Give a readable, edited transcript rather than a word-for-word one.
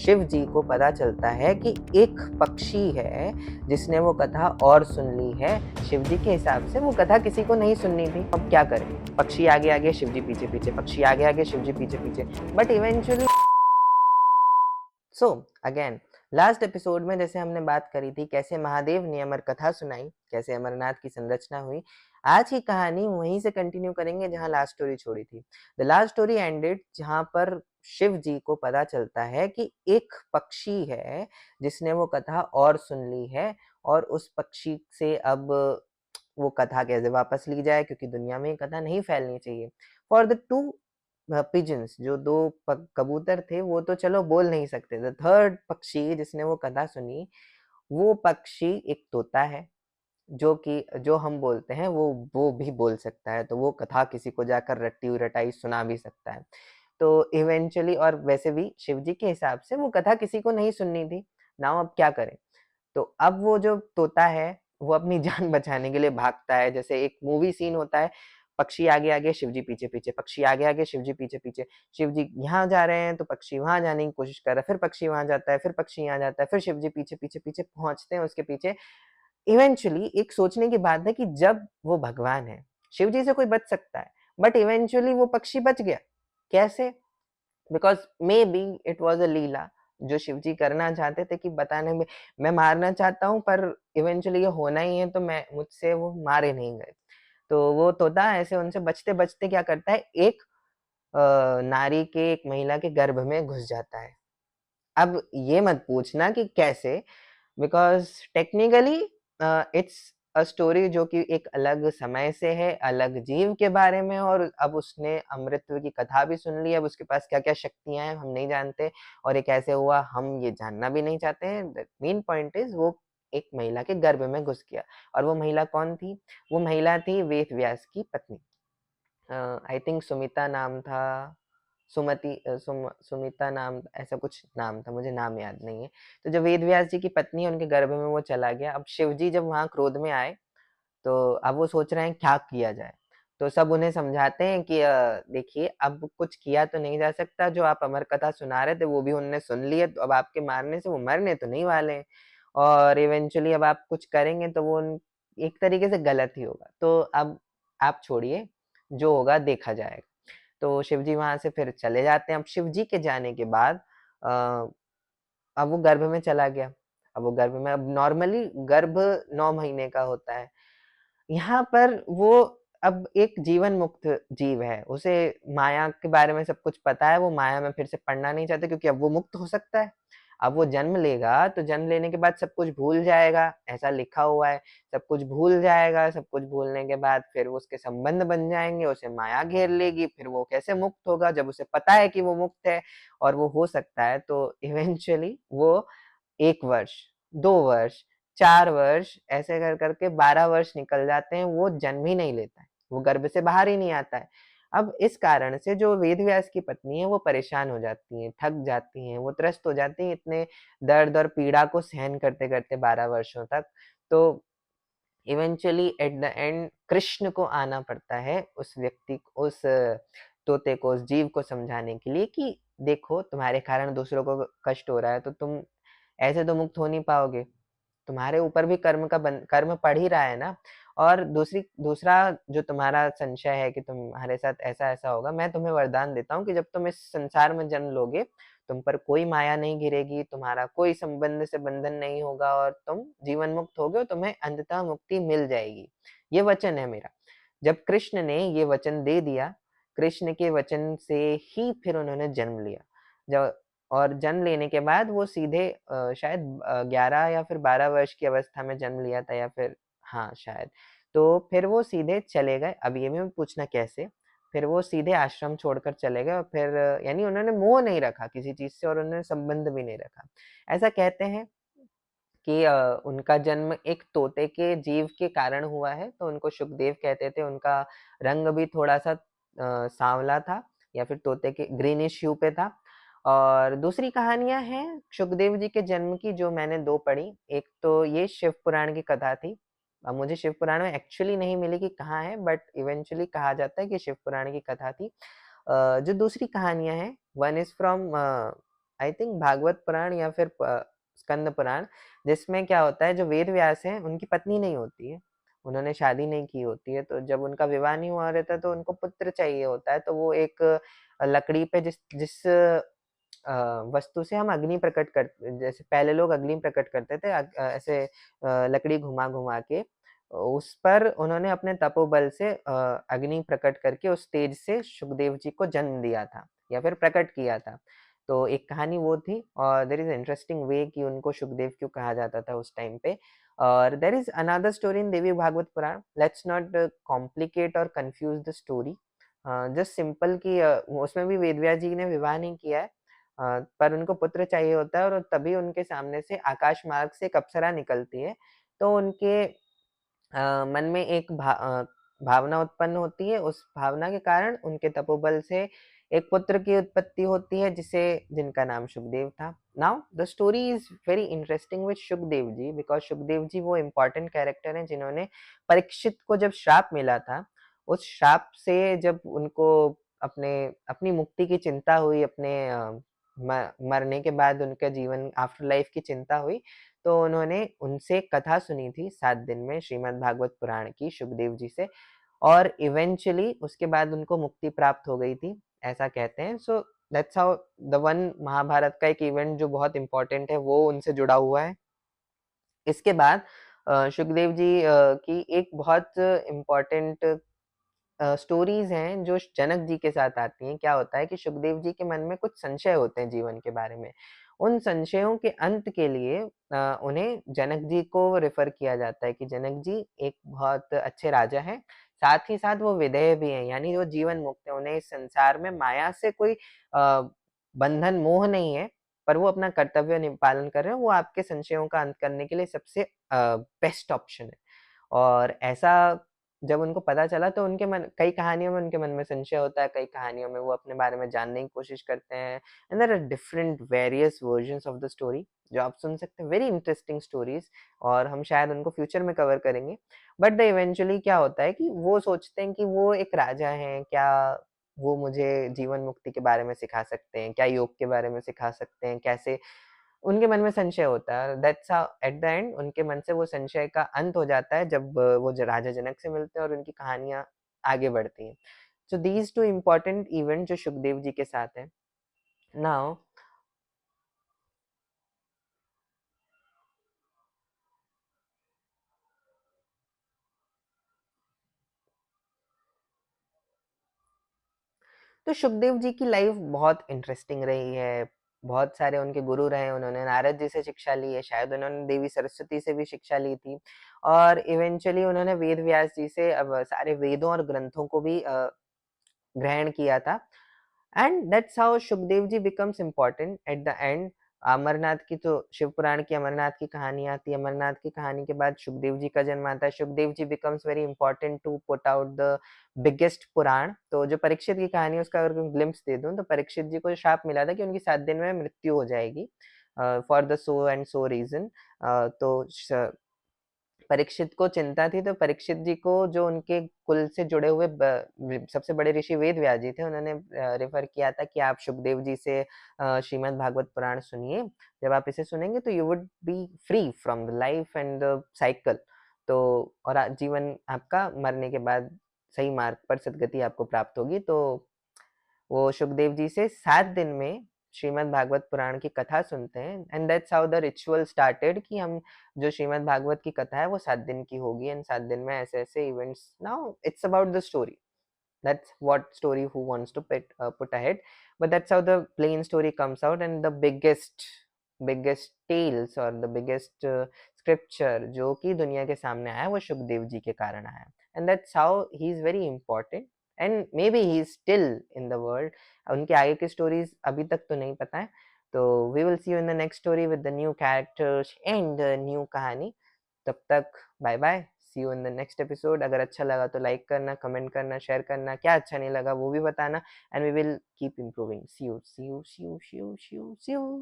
शिव जी को पता चलता है कि एक पक्षी है जिसने वो कथा और सुन ली है। शिव जी के हिसाब से वो कथा किसी को नहीं सुननी थी। अब क्या करें? पक्षी आगे आगे, शिव जी पीछे पीछे, पक्षी आगे आगे, शिव जी पीछे पीछे। But eventually so again last episode में जैसे हमने बात करी थी कैसे महादेव ने अमर कथा सुनाई, कैसे अमरनाथ की संरचना हुई। आज की कहानी वहीं से कंटिन्यू करेंगे जहां लास्ट स्टोरी छोड़ी थी। द लास्ट स्टोरी एंडेड जहां पर शिव जी को पता चलता है कि एक पक्षी है जिसने वो कथा और सुन ली है, और उस पक्षी से अब वो कथा कैसे वापस ली जाए, क्योंकि दुनिया में ये कथा नहीं फैलनी चाहिए। फॉर द टू पिजन्स, जो दो कबूतर थे, वो तो चलो बोल नहीं सकते। द थर्ड पक्षी जिसने वो कथा सुनी, वो पक्षी एक तोता है, जो हम बोलते हैं वो भी बोल सकता है, तो वो कथा किसी को जाकर रट्टी रटाई सुना भी सकता है। तो इवेंचुअली, और वैसे भी शिव जी के हिसाब से वो कथा किसी को नहीं सुननी थी। नाउ अब क्या करें? तो अब वो जो तोता है वो अपनी जान बचाने के लिए भागता है। जैसे एक मूवी सीन होता है, पक्षी आगे आगे, शिव जी पीछे पीछे, पक्षी आगे आगे, शिव जी पीछे पीछे। शिव जी यहाँ जा रहे हैं तो पक्षी वहां जाने की कोशिश कर रहा है, फिर पक्षी वहां जाता है, फिर पक्षी यहाँ जाता है, फिर शिव जी पीछे पीछे पीछे पहुंचते हैं उसके पीछे। इवेंचुअली एक सोचने की बात है कि जब वो भगवान है, शिव जी से कोई बच सकता है, बट इवेंचुअली वो पक्षी बच गया। कैसे? Because may be it was a leela जो शिव जी करना चाहते थे, कि बताने में मैं मारना चाहता हूँ पर इवेंचुअली ये होना ही है, तो मैं मुझसे वो मारे नहीं गए। तो वो तोता ऐसे उनसे बचते बचते क्या करता है, एक नारी के, एक महिला के गर्भ में घुस जाता है। अब ये मत पूछना कि कैसे, because technically it's a story जो कि एक अलग समय से है, अलग जीव के बारे में, और अब उसने अमृतत्व की कथा भी सुन ली। अब उसके पास क्या क्या शक्तियां हैं हम नहीं जानते, और ये कैसे हुआ हम ये जानना भी नहीं चाहते हैं। द मेन पॉइंट इज वो एक महिला के गर्भ में घुस गया। और वो महिला कौन थी? वो महिला थी वेद व्यास की पत्नी। आई थिंक सुमिता नाम था, सुमिता नाम, ऐसा कुछ नाम था, मुझे नाम याद नहीं है। तो जो वेद व्यास जी की पत्नी है, उनके गर्भ में वो चला गया। अब शिव जी जब वहां क्रोध में आए, तो अब वो सोच रहे हैं क्या किया जाए। तो सब उन्हें समझाते हैं कि देखिए अब कुछ किया तो नहीं जा सकता, जो आप अमर कथा सुना रहे थे वो भी उनने सुन ली है, तो अब आपके मारने से वो मरने तो नहीं वाले हैं, और इवेंचुअली अब आप कुछ करेंगे तो वो एक तरीके से गलत ही होगा। तो अब आप छोड़िए, जो होगा देखा जाएगा। तो शिव जी वहां से फिर चले जाते हैं। अब शिव जी के जाने के बाद अ, अब वो गर्भ में चला गया। अब वो गर्भ में, अब नॉर्मली गर्भ 9 महीने का होता है। यहाँ पर वो अब एक जीवन मुक्त जीव है, उसे माया के बारे में सब कुछ पता है, वो माया में फिर से पड़ना नहीं चाहता, क्योंकि अब वो मुक्त हो सकता है। अब वो जन्म लेगा तो जन्म लेने के बाद सब कुछ भूल जाएगा, ऐसा लिखा हुआ है। सब कुछ भूल जाएगा, सब कुछ भूलने के बाद फिर उसके संबंध बन जाएंगे, उसे माया घेर लेगी, फिर वो कैसे मुक्त होगा जब उसे पता है कि वो मुक्त है और वो हो सकता है। तो इवेंचुअली वो 1 वर्ष, 2 वर्ष, 4 वर्ष, ऐसे कर करके 12 वर्ष निकल जाते हैं, वो जन्म ही नहीं लेता है, वो गर्भ से बाहर ही नहीं आता है। अब इस कारण से जो वेद व्यास की पत्नी है वो परेशान हो जाती हैं, थक जाती हैं, वो त्रस्त हो जाती हैं इतने दर्द और पीड़ा को सहन करते करते 12 वर्षों तक। तो eventually at the and Krishna को आना पड़ता है उस व्यक्ति को, उस तोते को, उस जीव को समझाने के लिए कि देखो तुम्हारे कारण दूसरों को कष्ट हो रहा है, तो तुम ऐसे तो मुक्त हो नहीं पाओगे, तुम्हारे ऊपर भी कर्म पड़ ही रहा है ना। और दूसरा जो तुम्हारा संशय है कि तुम्हारे साथ ऐसा ऐसा होगा, मैं तुम्हें वरदान देता हूँ कि जब तुम इस संसार में जन्म लोगे, तुम पर कोई माया नहीं गिरेगी, तुम्हारा कोई संबंध से बंधन नहीं होगा, और तुम जीवन मुक्त होगे और तुम्हें अंततः मुक्ति मिल जाएगी। ये वचन है मेरा। जब कृष्ण ने ये वचन दे दिया, कृष्ण के वचन से ही फिर उन्होंने जन्म लिया। जब और जन्म लेने के बाद वो सीधे शायद 11 या फिर 12 वर्ष की अवस्था में जन्म लिया था, या फिर हाँ शायद। तो फिर वो सीधे चले गए। अब ये भी पूछना कैसे? फिर वो सीधे आश्रम छोड़कर चले गए, और फिर यानी उन्होंने मोह नहीं रखा किसी चीज से, और उन्होंने संबंध भी नहीं रखा। ऐसा कहते हैं कि उनका जन्म एक तोते के जीव के कारण हुआ है, तो उनको शुकदेव कहते थे। उनका रंग भी थोड़ा सा सांवला था, या फिर तोते के ग्रीनिश ह्यू पे था। और दूसरी कहानियां हैं शुकदेव जी के जन्म की, जो मैंने 2 पढ़ी। एक तो ये शिव पुराण की कथा थी। अब मुझे शिव पुराण में एक्चुअली नहीं मिली कि कहाँ है, बट इवेंचुअली कहा जाता है कि शिव पुराण की कथा थी। जो दूसरी कहानियां हैं, one is from I think Bhagwat Puran या फिर स्कंद पुराण, जिसमें क्या होता है, जो वेद व्यास हैं उनकी पत्नी नहीं होती है, उन्होंने शादी नहीं की होती है, तो जब उनका विवाह नहीं हुआ रहता तो उनको पुत्र चाहिए होता है, तो वो एक लकड़ी पे जिस जिस वस्तु से हम अग्नि प्रकट कर, जैसे पहले लोग अग्नि प्रकट करते थे ऐसे लकड़ी घुमा घुमा के, उस पर उन्होंने अपने तपोबल से अग्नि प्रकट करके उस तेज से सुखदेव जी को जन्म दिया था या फिर प्रकट किया था। तो एक कहानी वो थी, और देयर इज इंटरेस्टिंग वे कि उनको सुखदेव क्यों कहा जाता था उस टाइम पे। और there is another story in Devi Bhagwat Puran, let's not complicate और confuse the story, just simple कि उसमें भी वेदव्यास जी ने विवाह नहीं किया है, पर उनको पुत्र चाहिए होता है, और तभी उनके सामने से आकाश मार्ग से एक अप्सरा निकलती है, तो उनके मन में एक भावना उत्पन्न होती है, उस भावना के कारण उनके तपोबल से एक पुत्र की उत्पत्ति होती है, जिनका नाम सुखदेव था। Now the story is very interesting with Sukhdev ji, because Sukhdev ji वो इम्पोर्टेंट कैरेक्टर हैं जिन्होंने परीक्षित को जब श्राप मिला था, उस श्राप से जब उनको अपने अपनी मुक्ति की चिंता हुई, अपने मरने के बाद उनके जीवन आफ्टर लाइफ की चिंता हुई, तो उन्होंने उनसे कथा सुनी थी 7 दिन में श्रीमद् भागवत पुराण की सुखदेव जी से, और इवेंचुअली उसके बाद उनको मुक्ति प्राप्त हो गई थी, ऐसा कहते हैं। So that's how the one Mahabharat का एक इवेंट जो बहुत इंपॉर्टेंट है वो उनसे जुड़ा हुआ है। इसके बाद सुखदेव जी की एक बहुत इम्पोर्टेंट स्टोरीज हैं जो जनक जी के साथ आती हैं। क्या होता है कि सुखदेव जी के मन में कुछ संशय होते हैं जीवन के बारे में। उन संशयों के अंत के लिए उन्हें जनक जी को रेफर किया जाता है कि जनक जी एक बहुत अच्छे राजा हैं, साथ ही साथ वो विधेय भी हैं, यानी वो जीवन मुक्त है, उन्हें इस संसार में माया से कोई बंधन मोह नहीं है, पर वो अपना कर्तव्य पालन कर रहे हैं, वो आपके संशयों का अंत करने के लिए सबसे बेस्ट ऑप्शन है। और ऐसा जब उनको पता चला तो उनके मन, कई कहानियों में उनके मन में संशय होता है, कई कहानियों में वो अपने बारे में जानने की कोशिश करते हैं, and there are different various versions of the story जो आप सुन सकते हैं, वेरी इंटरेस्टिंग स्टोरीज, और हम शायद उनको फ्यूचर में कवर करेंगे। बट द इवेंचुअली क्या होता है कि वो सोचते हैं कि वो एक राजा हैं, क्या वो मुझे जीवन मुक्ति के बारे में सिखा सकते हैं, क्या योग के बारे में सिखा सकते हैं, कैसे, उनके मन में संशय होता है। That's how eight the and उनके मन से वो संशय का अंत हो जाता है जब वो राजा जनक से मिलते हैं और उनकी कहानियां आगे बढ़ती हैं। So these two important event जो सुखदेव जी के साथ है। नाउ तो सुखदेव जी की लाइफ बहुत इंटरेस्टिंग रही है, बहुत सारे उनके गुरु रहे, उन्होंने नारद जी से शिक्षा ली है, शायद उन्होंने देवी सरस्वती से भी शिक्षा ली थी, और इवेंचुअली उन्होंने वेद व्यास जी से अब सारे वेदों और ग्रंथों को भी ग्रहण किया था। And that's how Sukhdev ji becomes important at the end. Amarnath की तो शिव पुराण की अमरनाथ की कहानी आती है, अमरनाथ की कहानी के बाद सुखदेव जी का जन्म आता है, Sukhdev ji becomes very important to put out the biggest Puran. तो जो परीक्षित की कहानी है उसका अगर ग्लिम्स दे दूं, तो परीक्षित जी को शाप मिला था कि उनकी 7 दिन में मृत्यु हो जाएगी for the so and so reason. तो परीक्षित को चिंता थी, तो परीक्षित जी को जो उनके कुल से जुड़े हुए सबसे बड़े ऋषि वेद व्यास जी थे, उन्होंने रेफर किया था कि आप सुखदेव जी से श्रीमद् भागवत पुराण सुनिए, जब आप इसे सुनेंगे तो you would be free from the life and the cycle. तो और जीवन आपका मरने के बाद सही मार्ग पर सदगति आपको प्राप्त होगी। तो वो सुखदेव जी से 7 दिन में श्रीमद् भागवत पुराण की कथा सुनते हैं, and that's how the ritual started कि हम जो श्रीमद् भागवत की कथा है वो 7 दिन की होगी, एंड 7 दिन में ऐसे-ऐसे events. Now it's about the story, that's what story who wants to put ahead, but that's how the plain story comes out, and the biggest tales or the biggest scripture जो कि दुनिया के सामने आया वो सुखदेव जी के कारण आया, and that's how he is very important and maybe he is still in the world। उनके आगे की स्टोरीज अभी तक तो नहीं पता है। तो we will see you in the next story with the new characters and new कहानी। तब तक bye bye, see you in the next episode. अगर अच्छा लगा तो लाइक करना, कमेंट करना, शेयर करना, क्या अच्छा नहीं लगा वो भी बताना, and we will keep improving. See you see you see you see you see you see you.